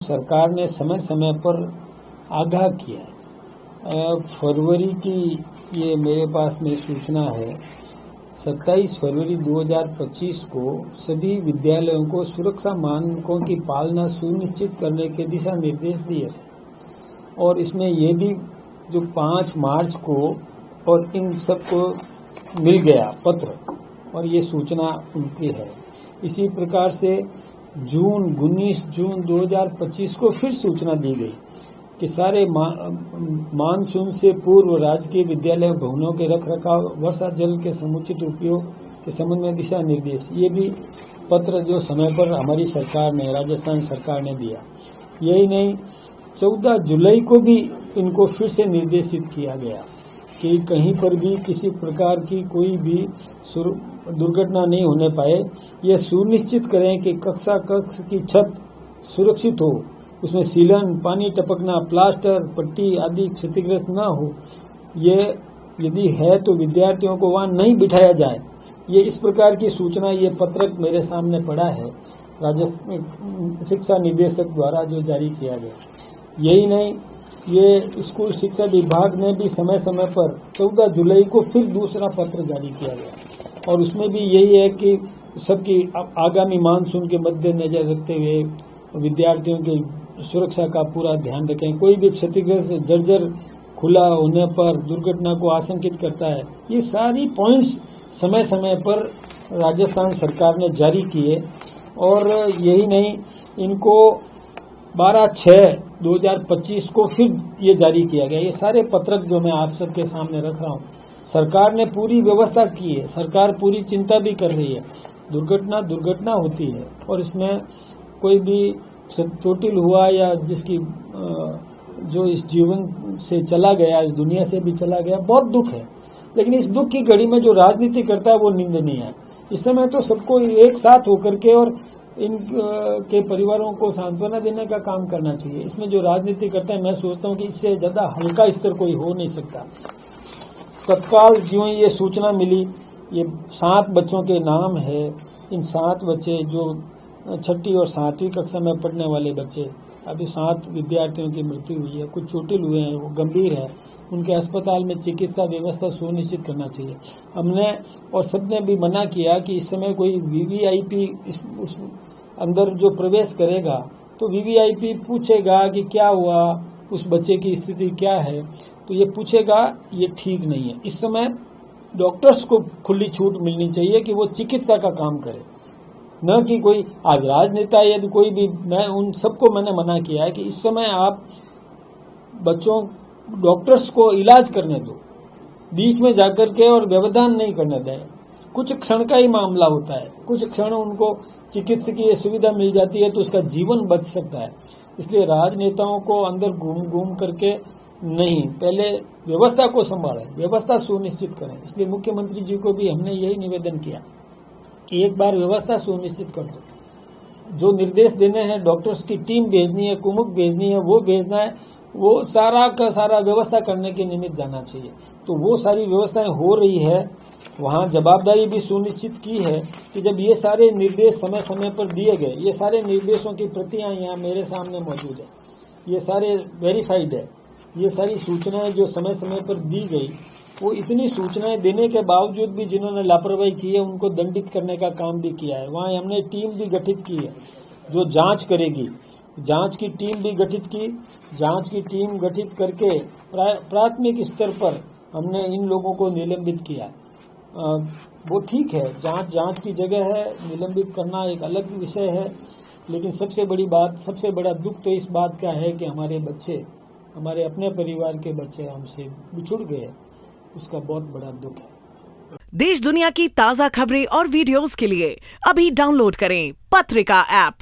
सरकार ने समय समय पर आगाह किया है। फरवरी की ये मेरे पास में सूचना है, 27 फरवरी 2025 को सभी विद्यालयों को सुरक्षा मानकों की पालना सुनिश्चित करने के दिशा निर्देश दिए थे। और इसमें ये भी जो 5 मार्च को और इन सबको मिल गया पत्र और ये सूचना उनकी है। इसी प्रकार से 19 जून 2025 को फिर सूचना दी गई कि सारे मानसून से पूर्व राजकीय विद्यालय भवनों के रखरखाव, वर्षा जल के समुचित उपयोग के संबंध में दिशा निर्देश, ये भी पत्र जो समय पर हमारी सरकार ने, राजस्थान सरकार ने दिया। यही नहीं, 14 जुलाई को भी इनको फिर से निर्देशित किया गया कि कहीं पर भी किसी प्रकार की कोई भी दुर्घटना नहीं होने पाए। यह सुनिश्चित करें कि कक्षा कक्ष की छत सुरक्षित हो, उसमें सीलन, पानी टपकना, प्लास्टर, पट्टी आदि क्षतिग्रस्त न हो। ये यदि है तो विद्यार्थियों को वहां नहीं बिठाया जाए। ये इस प्रकार की सूचना, ये पत्रक मेरे सामने पड़ा है, राजस्थान शिक्षा निदेशक द्वारा जो जारी किया गया। यही नहीं, ये स्कूल शिक्षा विभाग ने भी समय समय पर 14 जुलाई को फिर दूसरा पत्र जारी किया गया और उसमें भी यही है कि सबकी आगामी मानसून के मद्देनजर रखते हुए विद्यार्थियों की सुरक्षा का पूरा ध्यान रखें। कोई भी क्षतिग्रस्त जर्जर खुला होने पर दुर्घटना को आशंकित करता है। ये सारी पॉइंट्स समय समय पर राजस्थान सरकार ने जारी किए। और यही नहीं, इनको 12/6/2025 को फिर ये जारी किया गया। ये सारे पत्रक जो मैं आप सबके सामने रख रहा हूँ, सरकार ने पूरी व्यवस्था की है, सरकार पूरी चिंता भी कर रही है। दुर्घटना होती है और इसमें कोई भी चोटिल हुआ या जिसकी जो इस जीवन से चला गया, इस दुनिया से भी चला गया, बहुत दुख है। लेकिन इस दुख की घड़ी में जो राजनीति करता है वो निंदनीय है। इस समय तो सबको एक साथ होकर के और इन के परिवारों को सांत्वना देने का काम करना चाहिए। इसमें जो राजनीति करता है, मैं सोचता हूँ कि इससे ज्यादा हल्का स्तर कोई हो नहीं सकता। तत्काल जो ये सूचना मिली, ये 7 बच्चों के नाम है। इन 7 बच्चे जो 6ठी और 7वीं कक्षा में पढ़ने वाले बच्चे, अभी 7 विद्यार्थियों की मृत्यु हुई है, कुछ चोटिल हुए हैं, वो गंभीर है। उनके अस्पताल में चिकित्सा व्यवस्था सुनिश्चित करना चाहिए। हमने और सबने भी मना किया कि इस समय कोई वीवीआईपी उस अंदर जो प्रवेश करेगा तो वीवीआईपी पूछेगा कि क्या हुआ, उस बच्चे की स्थिति क्या है, तो ये पूछेगा, ये ठीक नहीं है। इस समय डॉक्टर्स को खुली छूट मिलनी चाहिए कि वो चिकित्सा का काम करे, न कि कोई आज राजनेता यदि कोई भी, मैं उन सबको मैंने मना किया है कि इस समय आप बच्चों डॉक्टर्स को इलाज करने दो, बीच में जाकर के और व्यवधान नहीं करने दें। कुछ क्षण का ही मामला होता है, कुछ क्षण उनको चिकित्सकीय सुविधा मिल जाती है तो उसका जीवन बच सकता है। इसलिए राजनेताओं को अंदर घूम करके नहीं, पहले व्यवस्था को संभालें, व्यवस्था सुनिश्चित करें। इसलिए मुख्यमंत्री जी को भी हमने यही निवेदन किया कि एक बार व्यवस्था सुनिश्चित कर दो। जो निर्देश देने हैं, डॉक्टर्स की टीम भेजनी है, कुमुक भेजनी है, वो भेजना है, वो सारा का सारा व्यवस्था करने के निमित्त जाना चाहिए। तो वो सारी व्यवस्थाएं हो रही है। वहाँ जवाबदारी भी सुनिश्चित की है कि जब ये सारे निर्देश समय समय पर दिए गए, ये सारे निर्देशों की प्रतियां यहाँ मेरे सामने मौजूद है, ये सारे वेरीफाइड है। ये सारी सूचनाएं जो समय समय पर दी गई, वो इतनी सूचनाएं देने के बावजूद भी जिन्होंने लापरवाही की है उनको दंडित करने का काम भी किया है। वहाँ हमने टीम भी गठित की है जो जांच करेगी, जांच की टीम भी गठित की। जांच की टीम गठित करके प्राथमिक स्तर पर हमने इन लोगों को निलंबित किया। वो ठीक है, जांच की जगह है, निलंबित करना एक अलग विषय है। लेकिन सबसे बड़ी बात, सबसे बड़ा दुख तो इस बात का है कि हमारे बच्चे, हमारे अपने परिवार के बच्चे हमसे बिछुड़ गए, उसका बहुत बड़ा दुख है। देश दुनिया की ताजा खबरें और वीडियोस के लिए अभी डाउनलोड करें पत्रिका ऐप।